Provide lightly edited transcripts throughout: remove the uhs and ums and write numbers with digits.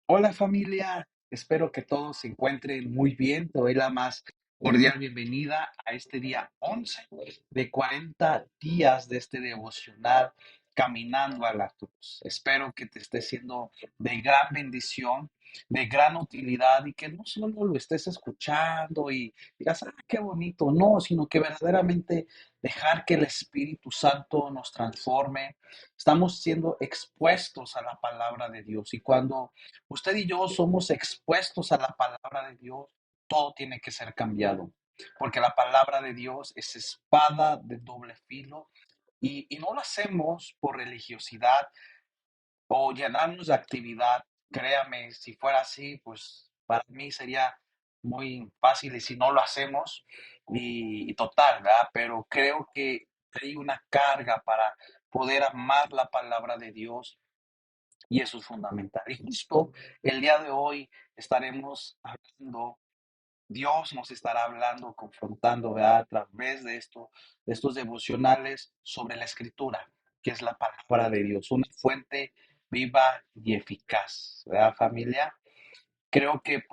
Hola familia, espero que todos se encuentren muy bien. Te doy la más cordial bienvenida a este día 11 de 40 días de este devocional Caminando a la Cruz. Espero que te esté siendo de gran bendición, de gran utilidad y que no solo lo estés escuchando y digas, qué bonito, no, sino que verdaderamente dejar que el Espíritu Santo nos transforme. Estamos siendo expuestos a la palabra de Dios y cuando usted y yo somos expuestos a la palabra de Dios, todo tiene que ser cambiado, porque la palabra de Dios es espada de doble filo y no lo hacemos por religiosidad o llenarnos de actividad. Créame, si fuera así, pues para mí sería muy fácil y si no lo hacemos y total, ¿verdad? Pero creo que hay una carga para poder amar la palabra de Dios y eso es fundamental. Y justo el día de hoy estaremos hablando, Dios nos estará hablando, confrontando, ¿verdad? A través de esto, de estos devocionales sobre la escritura, que es la palabra de Dios, una fuente viva y eficaz, ¿verdad, familia? Creo que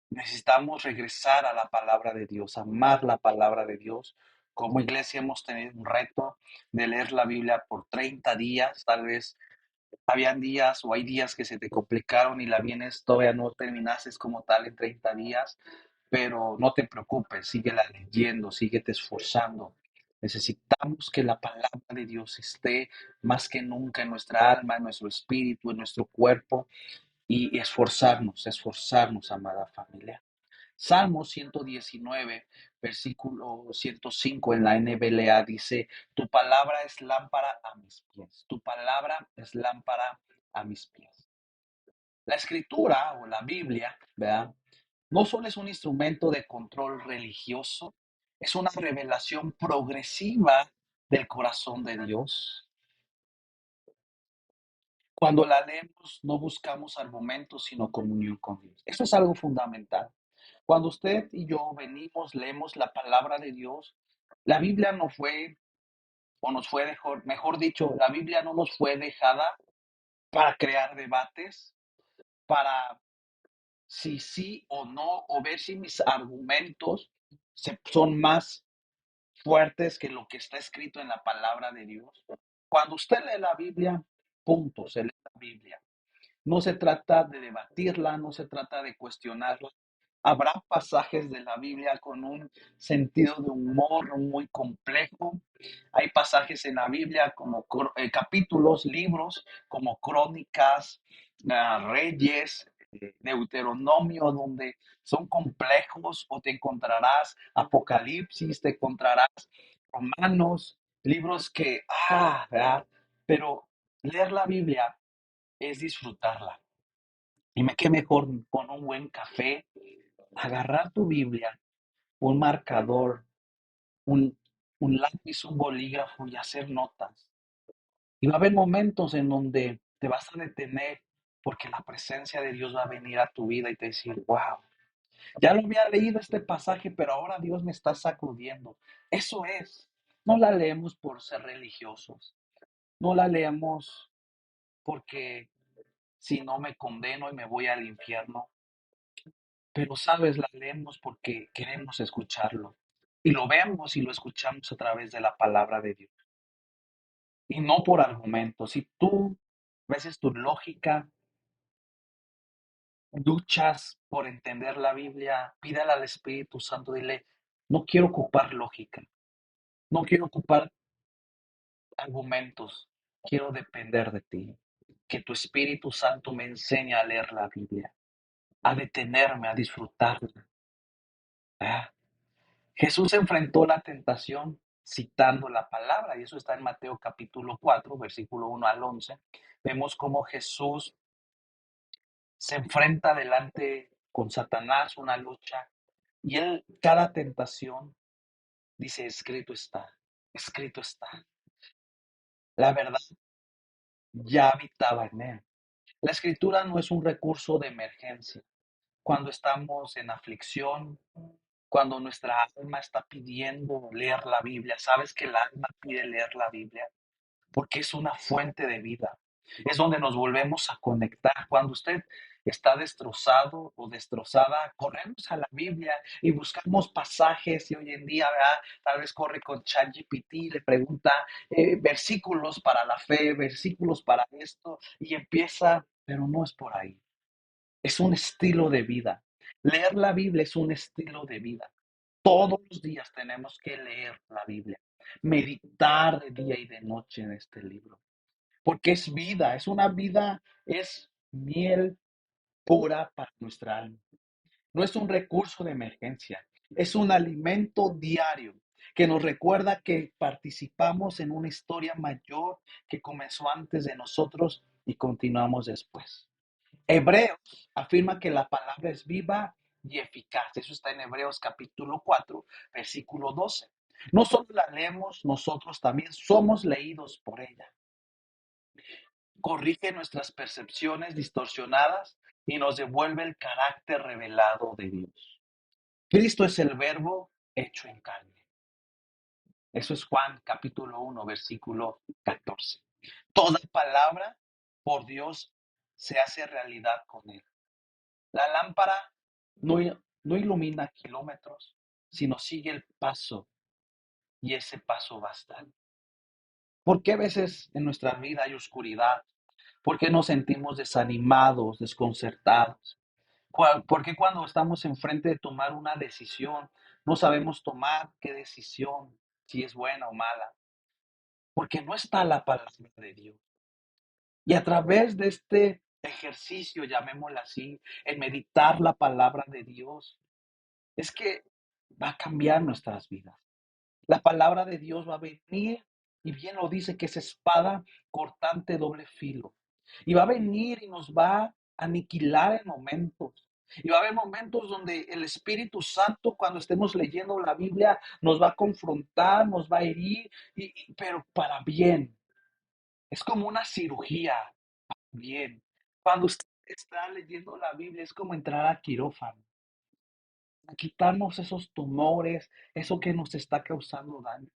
necesitamos regresar a la palabra de Dios, amar la palabra de Dios. Como iglesia hemos tenido un reto de leer la Biblia por 30 días, tal vez habían días o hay días que se te complicaron y la vienes, todavía no terminaste como tal en 30 días, pero no te preocupes, síguela leyendo, síguete esforzando. Necesitamos que la palabra de Dios esté más que nunca en nuestra alma, en nuestro espíritu, en nuestro cuerpo y esforzarnos, amada familia. Salmo 119, versículo 105 en la NBLA dice, tu palabra es lámpara a mis pies, tu palabra es lámpara a mis pies. La escritura o la Biblia, ¿verdad? No solo es un instrumento de control religioso, es una revelación progresiva del corazón de Dios. Cuando la leemos, no buscamos argumentos, sino comunión con Dios. Eso es algo fundamental. Cuando usted y yo venimos, leemos la palabra de Dios, la Biblia no fue, o nos fue, mejor dicho, la Biblia no nos fue dejada para crear debates, para si sí o no, o ver si mis argumentos son más fuertes que lo que está escrito en la palabra de Dios. Cuando usted lee la Biblia, punto, se lee la Biblia. No se trata de debatirla, no se trata de cuestionarla. Habrá pasajes de la Biblia con un sentido de humor muy complejo. Hay pasajes en la Biblia como capítulos, libros como Crónicas, Reyes, Deuteronomio, donde son complejos, o te encontrarás Apocalipsis, te encontrarás Romanos, libros que, ¿verdad? Pero leer la Biblia es disfrutarla. Y qué mejor con un buen café, agarrar tu Biblia, un marcador, un, un lápiz, un bolígrafo y hacer notas. Y va a haber momentos en donde te vas a detener porque la presencia de Dios va a venir a tu vida y te decir, wow, ya lo había leído este pasaje, pero ahora Dios me está sacudiendo. Eso es. No la leemos por ser religiosos. No la leemos porque si no me condeno y me voy al infierno. Pero, ¿sabes? La leemos porque queremos escucharlo. Y lo vemos y lo escuchamos a través de la palabra de Dios. Y no por argumentos. Si tú, a veces tu lógica, luchas por entender la Biblia, pídale al Espíritu Santo, dile, no quiero ocupar lógica, no quiero ocupar argumentos, quiero depender de ti. Que tu Espíritu Santo me enseñe a leer la Biblia, a detenerme, a disfrutarla. ¿Ah? Jesús enfrentó la tentación citando la palabra, y eso está en Mateo capítulo 4, versículo 1 al 11. Vemos cómo Jesús se enfrenta delante con Satanás, una lucha, y él, cada tentación, dice, escrito está, escrito está. La verdad ya habitaba en él. La escritura no es un recurso de emergencia. Cuando estamos en aflicción, cuando nuestra alma está pidiendo leer la Biblia, sabes que el alma pide leer la Biblia porque es una fuente de vida. Es donde nos volvemos a conectar. Cuando usted está destrozado o destrozada, corremos a la Biblia y buscamos pasajes y hoy en día, ¿verdad? Tal vez corre con ChatGPT, le pregunta versículos para la fe, versículos para esto y empieza, pero no es por ahí. Es un estilo de vida. Leer la Biblia es un estilo de vida. Todos los días tenemos que leer la Biblia, meditar de día y de noche en este libro, porque es vida, es una vida, es miel pura para nuestra alma. No es un recurso de emergencia, es un alimento diario que nos recuerda que participamos en una historia mayor que comenzó antes de nosotros y continuamos después. Hebreos afirma que la palabra es viva y eficaz. Eso está en Hebreos capítulo 4, versículo 12. No solo la leemos, nosotros también somos leídos por ella. Corrige nuestras percepciones distorsionadas y nos devuelve el carácter revelado de Dios. Cristo es el verbo hecho en carne. Eso es Juan capítulo 1, versículo 14. Toda palabra por Dios se hace realidad con él. La lámpara no, no ilumina kilómetros, sino sigue el paso y ese paso basta. ¿Por qué a veces en nuestra vida hay oscuridad? ¿Por qué nos sentimos desanimados, desconcertados? ¿Por qué cuando estamos enfrente de tomar una decisión no sabemos tomar qué decisión, si es buena o mala? Porque no está la palabra de Dios. Y a través de este ejercicio, llamémoslo así, en meditar la palabra de Dios, es que va a cambiar nuestras vidas. La palabra de Dios va a venir y bien lo dice que es espada cortante doble filo. Y va a venir y nos va a aniquilar en momentos. Y va a haber momentos donde el Espíritu Santo, cuando estemos leyendo la Biblia, nos va a confrontar, nos va a herir, pero para bien. Es como una cirugía, bien. Cuando usted está leyendo la Biblia, es como entrar a quirófano, a quitarnos esos tumores, eso que nos está causando daño.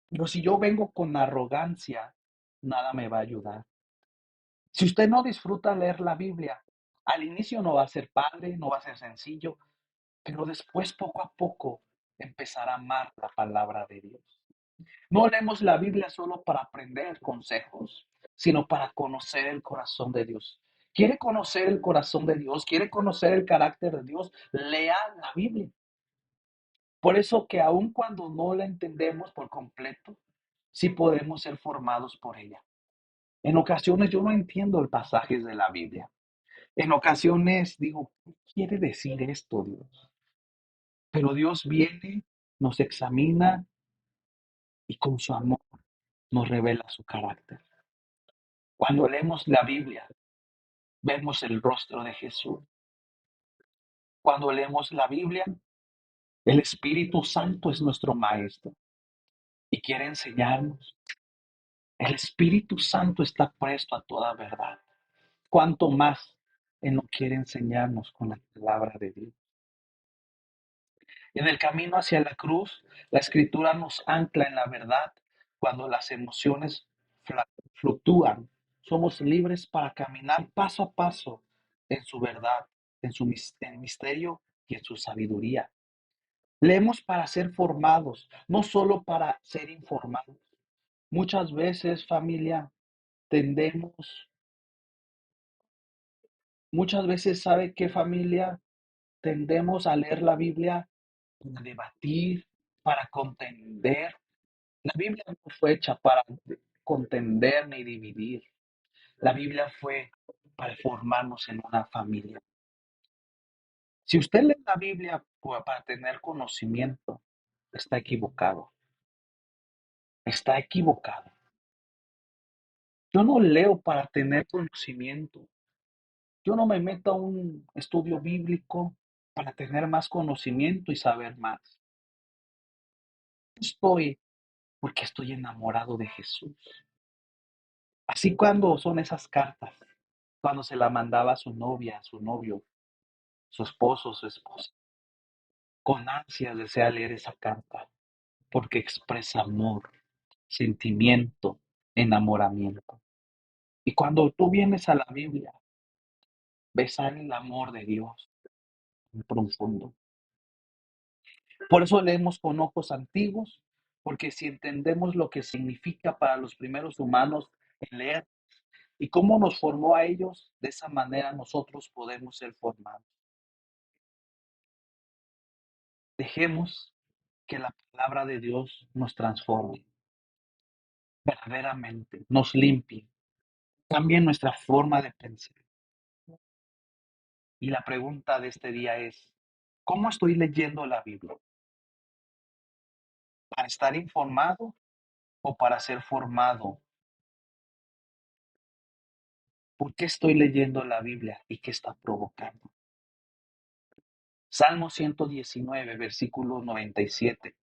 Pero si yo vengo con arrogancia, nada me va a ayudar. Si usted no disfruta leer la Biblia, al inicio no va a ser padre, no va a ser sencillo, pero después poco a poco empezará a amar la palabra de Dios. No leemos la Biblia solo para aprender consejos, sino para conocer el corazón de Dios. ¿Quiere conocer el corazón de Dios? ¿Quiere conocer el carácter de Dios? Lea la Biblia. Por eso que aun cuando no la entendemos por completo, sí podemos ser formados por ella. En ocasiones yo no entiendo el pasaje de la Biblia. En ocasiones digo, ¿qué quiere decir esto, Dios? Pero Dios viene, nos examina y con su amor nos revela su carácter. Cuando leemos la Biblia, vemos el rostro de Jesús. Cuando leemos la Biblia, el Espíritu Santo es nuestro maestro y quiere enseñarnos. El Espíritu Santo está presto a toda verdad. Cuanto más Él no quiere enseñarnos con la palabra de Dios. En el camino hacia la cruz, la Escritura nos ancla en la verdad cuando las emociones fluctúan. Somos libres para caminar paso a paso en su verdad, en misterio y en su sabiduría. Leemos para ser formados, no solo para ser informados. Muchas veces, familia, tendemos, muchas veces, ¿sabe qué familia? Tendemos a leer la Biblia para debatir, para contender. La Biblia no fue hecha para contender ni dividir. La Biblia fue para formarnos en una familia. Si usted lee la Biblia para tener conocimiento, está equivocado. Está equivocado. Yo no leo para tener conocimiento. Yo no me meto a un estudio bíblico para tener más conocimiento y saber más. Estoy porque estoy enamorado de Jesús. Así cuando son esas cartas, cuando se la mandaba a su novia, a su novio, su esposo, su esposa, con ansias desea leer esa carta porque expresa amor, sentimiento, enamoramiento. Y cuando tú vienes a la Biblia, ves ahí el amor de Dios muy profundo. Por eso leemos con ojos antiguos, porque si entendemos lo que significa para los primeros humanos el leer y cómo nos formó a ellos, de esa manera nosotros podemos ser formados. Dejemos que la palabra de Dios nos transforme verdaderamente, nos limpie, cambie nuestra forma de pensar. Y la pregunta de este día es, ¿cómo estoy leyendo la Biblia? ¿Para estar informado o para ser formado? ¿Por qué estoy leyendo la Biblia y qué está provocando? Salmo 119, versículo 97.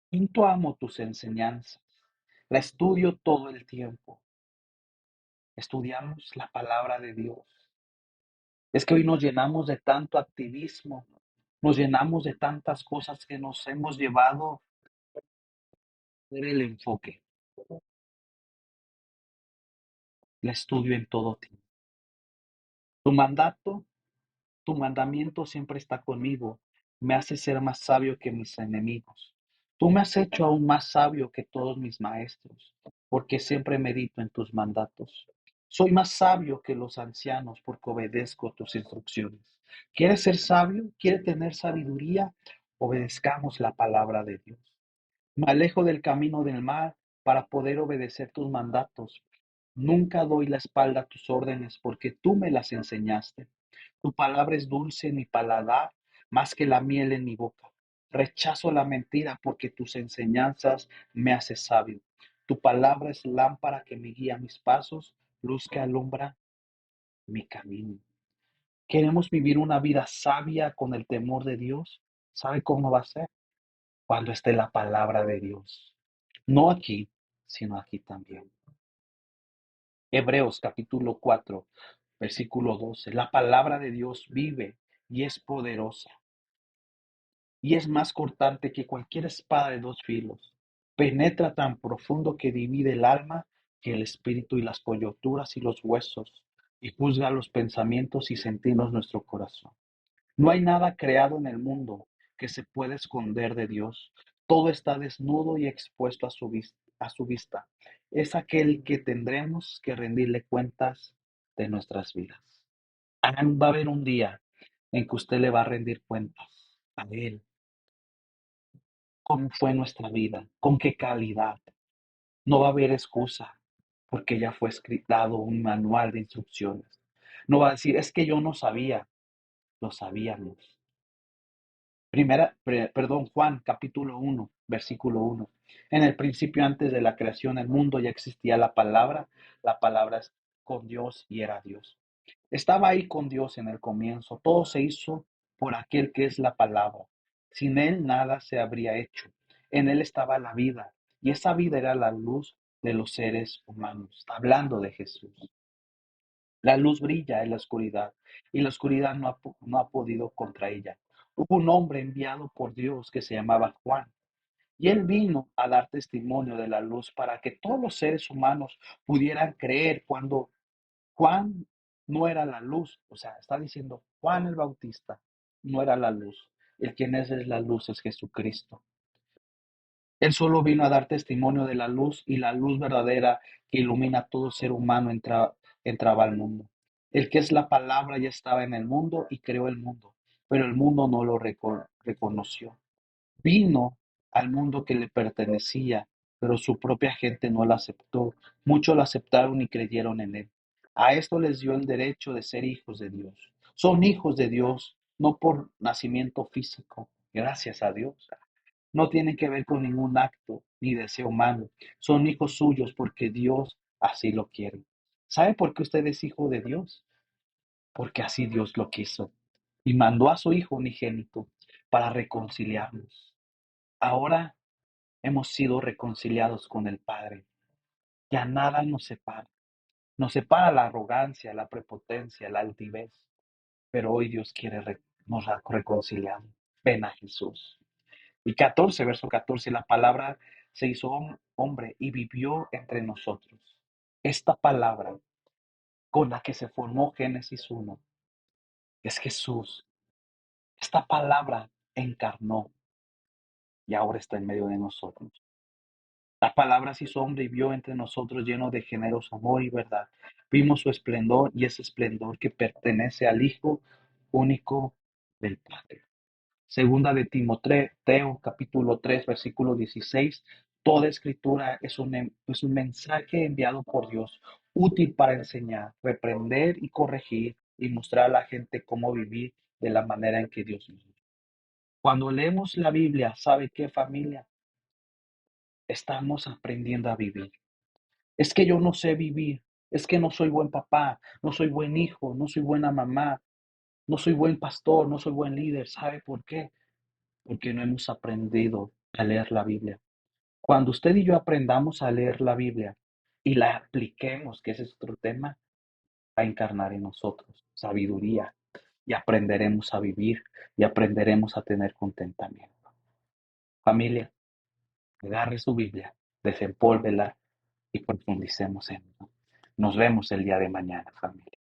Tanto amo tus enseñanzas, la estudio todo el tiempo. Estudiamos la palabra de Dios. Es que hoy nos llenamos de tanto activismo, nos llenamos de tantas cosas que nos hemos llevado a ver el enfoque. La estudio en todo tiempo. Tu mandato, tu mandamiento siempre está conmigo. Me hace ser más sabio que mis enemigos. Tú me has hecho aún más sabio que todos mis maestros, porque siempre medito en tus mandatos. Soy más sabio que los ancianos porque obedezco tus instrucciones. ¿Quieres ser sabio? ¿Quieres tener sabiduría? Obedezcamos la palabra de Dios. Me alejo del camino del mal para poder obedecer tus mandatos. Nunca doy la espalda a tus órdenes porque tú me las enseñaste. Tu palabra es dulce en mi paladar, más que la miel en mi boca. Rechazo la mentira porque tus enseñanzas me hacen sabio. Tu palabra es lámpara que me guía mis pasos, luz que alumbra mi camino. Queremos vivir una vida sabia con el temor de Dios. ¿Sabe cómo va a ser? Cuando esté la palabra de Dios. No aquí, sino aquí también. Hebreos capítulo 4, versículo 12. La palabra de Dios vive y es poderosa y es más cortante que cualquier espada de dos filos. Penetra tan profundo que divide el alma, que el espíritu y las coyunturas y los huesos, y juzga los pensamientos y sentimos nuestro corazón. No hay nada creado en el mundo que se pueda esconder de Dios. Todo está desnudo y expuesto a su vista. Es aquel que tendremos que rendirle cuentas de nuestras vidas. Va a haber un día en que usted le va a rendir cuentas a Él. ¿Cómo fue nuestra vida? ¿Con qué calidad? No va a haber excusa porque ya fue dado un manual de instrucciones. No va a decir, es que yo no sabía, lo sabíamos. Juan capítulo 1, versículo 1. En el principio, antes de la creación del mundo, ya existía la palabra es con Dios y era Dios. Estaba ahí con Dios en el comienzo, todo se hizo por aquel que es la palabra. Sin él nada se habría hecho. En él estaba la vida y esa vida era la luz de los seres humanos. Está hablando de Jesús. La luz brilla en la oscuridad y la oscuridad no ha podido contra ella. Hubo un hombre enviado por Dios que se llamaba Juan y él vino a dar testimonio de la luz para que todos los seres humanos pudieran creer cuando Juan no era la luz. O sea, está diciendo Juan el Bautista no era la luz. El quien es la luz es Jesucristo. Él solo vino a dar testimonio de la luz y la luz verdadera que ilumina a todo ser humano entraba al mundo. El que es la palabra ya estaba en el mundo y creó el mundo, pero el mundo no lo reconoció. Vino al mundo que le pertenecía, pero su propia gente no lo aceptó. Muchos lo aceptaron y creyeron en él. A esto les dio el derecho de ser hijos de Dios. Son hijos de Dios, no por nacimiento físico, gracias a Dios. No tienen que ver con ningún acto ni deseo humano. Son hijos suyos porque Dios así lo quiere. ¿Sabe por qué usted es hijo de Dios? Porque así Dios lo quiso. Y mandó a su Hijo unigénito para reconciliarnos. Ahora hemos sido reconciliados con el Padre. Ya nada nos separa. Nos separa la arrogancia, la prepotencia, la altivez. Pero hoy Dios quiere nos ha reconciliado. Ven a Jesús. Y 14, verso 14, la palabra se hizo hombre y vivió entre nosotros. esta palabra con la que se formó Génesis 1 es Jesús. Esta palabra encarnó y ahora está en medio de nosotros. La palabra se hizo hombre y vio entre nosotros lleno de generoso amor y verdad. Vimos su esplendor y ese esplendor que pertenece al Hijo único del Padre. Segunda de Timoteo, capítulo 3 versículo 16. Toda escritura es un mensaje enviado por Dios, útil para enseñar, reprender y corregir y mostrar a la gente cómo vivir de la manera en que Dios nos dio. Cuando leemos la Biblia, ¿sabe qué, familia? Estamos aprendiendo a vivir. Es que yo no sé vivir, es que no soy buen papá, no soy buen hijo, no soy buena mamá, no soy buen pastor, no soy buen líder. ¿Sabe por qué? Porque no hemos aprendido a leer la Biblia. Cuando usted y yo aprendamos a leer la Biblia y la apliquemos, que ese es otro tema, va a encarnar en nosotros sabiduría y aprenderemos a vivir y aprenderemos a tener contentamiento. Familia, agarre su Biblia, desempólvela y profundicemos en ella. Nos vemos el día de mañana, familia.